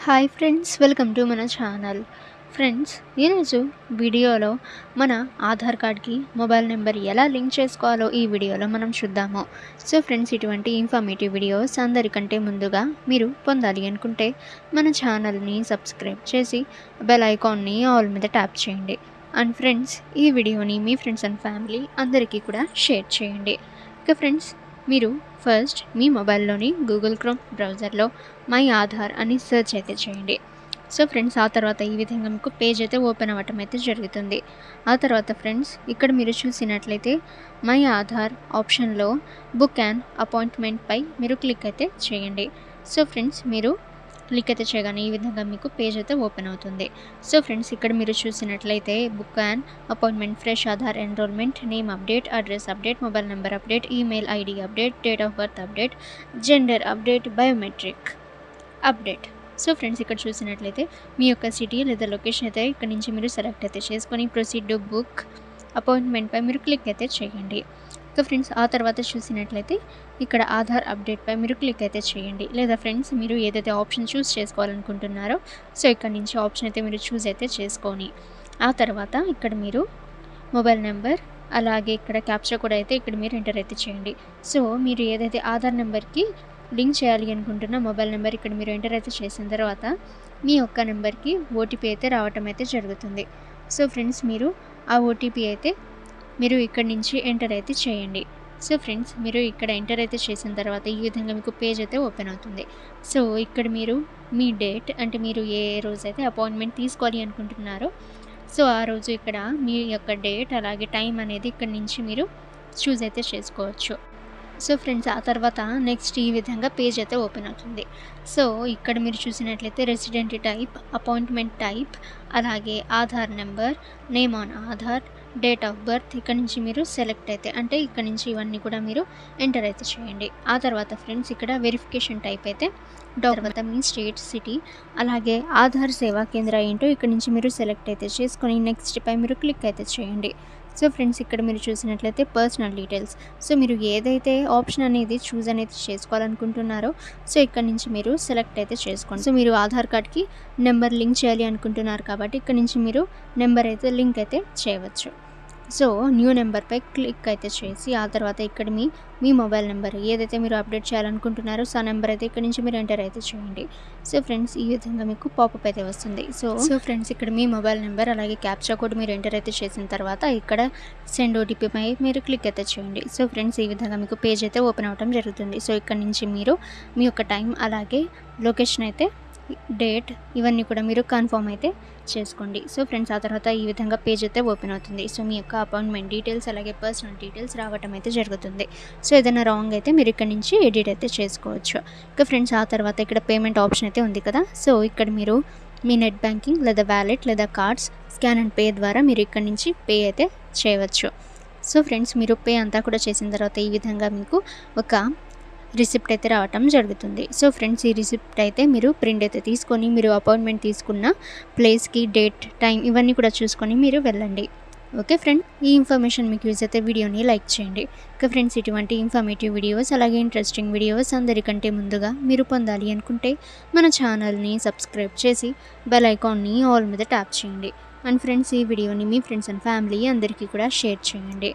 Hi friends, welcome to మన channel. Friends, ఈరోజు వీడియోలో మన ఆధార్ కార్డ్కి మొబైల్ నెంబర్ ఎలా లింక్ చేసుకోవాలో ఈ వీడియోలో మనం చూద్దాము. సో ఫ్రెండ్స్, ఇటువంటి ఇన్ఫర్మేటివ్ వీడియోస్ అందరికంటే ముందుగా మీరు పొందాలి అనుకుంటే మన ఛానల్ని సబ్స్క్రైబ్ చేసి బెల్ ఐకాన్ని ఆల్ మీద ట్యాప్ చేయండి. అండ్ ఫ్రెండ్స్, ఈ వీడియోని మీ ఫ్రెండ్స్ అండ్ ఫ్యామిలీ అందరికీ కూడా షేర్ చేయండి. ఇక ఫ్రెండ్స్, మీరు ఫస్ట్ మీ మొబైల్లోని గూగుల్ క్రోమ్ బ్రౌజర్లో మై ఆధార్ అని సెర్చ్ అయితే చేయండి. సో ఫ్రెండ్స్, ఆ తర్వాత ఈ విధంగా మీకు పేజ్ అయితే ఓపెన్ అవ్వటం అయితే జరుగుతుంది. ఆ తర్వాత ఫ్రెండ్స్, ఇక్కడ మీరు చూసినట్లయితే మై ఆధార్ ఆప్షన్లో బుక్ అండ్ అపాయింట్మెంట్పై మీరు క్లిక్ అయితే చేయండి. సో ఫ్రెండ్స్, మీరు క్లిక్ అయితే చేయగానే ఈ విధంగా మీకు పేజ్ అయితే ఓపెన్ అవుతుంది. సో ఫ్రెండ్స్, ఇక్కడ మీరు చూసినట్లయితే book and appointment, fresh Aadhaar enrolment, name update, address update, mobile number update, email ID update, date of birth update, gender update, biometric update. So friends, ఇక్కడ చూసినట్లయితే మీ యొక్క సిటీ లేదా లొకేషన్ అయితే ఇక్కడ నుంచి మీరు సెలెక్ట్ అయితే చేసుకొని ప్రొసీడ్ టు బుక్ అపాయింట్మెంట్పై మీరు క్లిక్ అయితే చేయండి. సో ఫ్రెండ్స్, ఆ తర్వాత చూసినట్లయితే ఇక్కడ ఆధార్ అప్డేట్పై మీరు క్లిక్ అయితే చేయండి. లేదా ఫ్రెండ్స్, మీరు ఏదైతే ఆప్షన్ చూస్ చేసుకోవాలనుకుంటున్నారో సో ఇక్కడ నుంచి ఆప్షన్ అయితే మీరు చూస్ అయితే చేసుకొని ఆ తర్వాత ఇక్కడ మీరు మొబైల్ నెంబర్ అలాగే ఇక్కడ క్యాప్చర్ కోడ్ అయితే ఇక్కడ మీరు ఎంటర్ అయితే చేయండి. సో మీరు ఏదైతే ఆధార్ నెంబర్కి లింక్ చేయాలి అనుకుంటున్న మొబైల్ నెంబర్ ఇక్కడ మీరు ఎంటర్ అయితే చేసిన తర్వాత మీ యొక్క నెంబర్కి ఓటీపీ అయితే రావటం అయితే జరుగుతుంది. సో ఫ్రెండ్స్, మీరు ఆ ఓటీపీ అయితే మీరు ఇక్కడ నుంచి ఎంటర్ అయితే చేయండి. సో ఫ్రెండ్స్, మీరు ఇక్కడ ఎంటర్ అయితే చేసిన తర్వాత ఈ విధంగా మీకు పేజ్ అయితే ఓపెన్ అవుతుంది. సో ఇక్కడ మీరు మీ డేట్ అంటే మీరు ఏ రోజైతే అపాయింట్మెంట్ తీసుకోవాలి అనుకుంటున్నారో సో ఆ రోజు ఇక్కడ మీ యొక్క డేట్ అలాగే టైం అనేది ఇక్కడ నుంచి మీరు చూస్ అయితే చేసుకోవచ్చు. సో ఫ్రెండ్స్, ఆ తర్వాత నెక్స్ట్ ఈ విధంగా పేజ్ అయితే ఓపెన్ అవుతుంది. సో ఇక్కడ మీరు చూసినట్లయితే రెసిడెంట్ టైప్, అపాయింట్మెంట్ టైప్, అలాగే Aadhaar number, name on Aadhaar, date of birth ఇక్కడ నుంచి మీరు సెలెక్ట్ అయితే అంటే ఇక్కడ నుంచి ఇవన్నీ కూడా మీరు ఎంటర్ అయితే చేయండి. ఆ తర్వాత ఫ్రెండ్స్, ఇక్కడ వెరిఫికేషన్ టైప్ అయితే తర్వాత మీ స్టేట్, సిటీ, అలాగే ఆధార్ సేవా కేంద్ర ఏంటో ఇక్కడ నుంచి మీరు సెలెక్ట్ అయితే చేసుకొని నెక్స్ట్ పై మీరు క్లిక్ అయితే చేయండి. సో ఫ్రెండ్స్, ఇక్కడ మీరు చూసినట్లయితే పర్సనల్ డీటెయిల్స్, సో మీరు ఏదైతే ఆప్షన్ అనేది చూస్ అనేది చేసుకోవాలనుకుంటున్నారో సో ఇక్కడ నుంచి మీరు సెలెక్ట్ అయితే చేసుకోండి. సో మీరు ఆధార్ కార్డ్కి నెంబర్ లింక్ చేయాలి అనుకుంటున్నారు కాబట్టి ఇక్కడ నుంచి మీరు నెంబర్ అయితే లింక్ అయితే చేయవచ్చు. సో న్యూ నెంబర్పై క్లిక్ అయితే చేసి ఆ తర్వాత ఇక్కడ మీ మొబైల్ నెంబర్ ఏదైతే మీరు అప్డేట్ చేయాలనుకుంటున్నారో సో ఆ నెంబర్ అయితే ఇక్కడ నుంచి మీరు ఎంటర్ అయితే చేయండి. సో ఫ్రెండ్స్, ఈ విధంగా మీకు పాపప్ అయితే వస్తుంది. సో ఫ్రెండ్స్, ఇక్కడ మీ మొబైల్ నెంబర్ అలాగే క్యాప్చా కోడ్ మీరు ఎంటర్ అయితే చేసిన తర్వాత ఇక్కడ సెండ్ ఓటీపీపై మీరు క్లిక్ అయితే చేయండి. సో ఫ్రెండ్స్, ఈ విధంగా మీకు పేజ్ అయితే ఓపెన్ అవ్వడం జరుగుతుంది. సో ఇక్కడ నుంచి మీరు మీ యొక్క టైం అలాగే లొకేషన్ అయితే డేట్ ఇవన్నీ కూడా మీరు కన్ఫర్మ్ అయితే చేసుకోండి. సో ఫ్రెండ్స్, ఆ తర్వాత ఈ విధంగా పేజ్ అయితే ఓపెన్ అవుతుంది. సో మీ యొక్క అపాయింట్మెంట్ డీటెయిల్స్ అలాగే పర్సనల్ డీటెయిల్స్ రావటం అయితే జరుగుతుంది. సో ఏదైనా రాంగ్ అయితే మీరు ఇక్కడ నుంచి ఎడిట్ అయితే చేసుకోవచ్చు. ఇక ఫ్రెండ్స్, ఆ తర్వాత ఇక్కడ పేమెంట్ ఆప్షన్ అయితే ఉంది కదా. సో ఇక్కడ మీరు మీ నెట్ బ్యాంకింగ్ లేదా వ్యాలెట్ లేదా కార్డ్స్ స్కాన్ అండ్ పే ద్వారా మీరు ఇక్కడ నుంచి పే అయితే చేయవచ్చు. సో ఫ్రెండ్స్, మీరు పే అంతా కూడా చేసిన తర్వాత ఈ విధంగా మీకు ఒక రిసిప్ట్ అయితే రావటం జరుగుతుంది. సో ఫ్రెండ్స్, ఈ రిసిప్ట్ అయితే మీరు ప్రింట్ అయితే తీసుకొని మీరు అపాయింట్మెంట్ తీసుకున్న ప్లేస్కి డేట్, టైం ఇవన్నీ కూడా చూసుకొని మీరు వెళ్ళండి. ఓకే ఫ్రెండ్, ఈ ఇన్ఫర్మేషన్ మీకు యూజ్ అయితే వీడియోని లైక్ చేయండి. ఓకే ఫ్రెండ్స్, ఇటువంటి ఇన్ఫర్మేటివ్ వీడియోస్ అలాగే ఇంట్రెస్టింగ్ వీడియోస్ అందరికంటే ముందుగా మీరు పొందాలి అనుకుంటే మన ఛానల్ని సబ్స్క్రైబ్ చేసి బెల్ ఐకాన్ని ఆల్ మీద ట్యాప్ చేయండి. అండ్ ఫ్రెండ్స్, ఈ వీడియోని మీ ఫ్రెండ్స్ అండ్ ఫ్యామిలీ అందరికీ కూడా షేర్ చేయండి.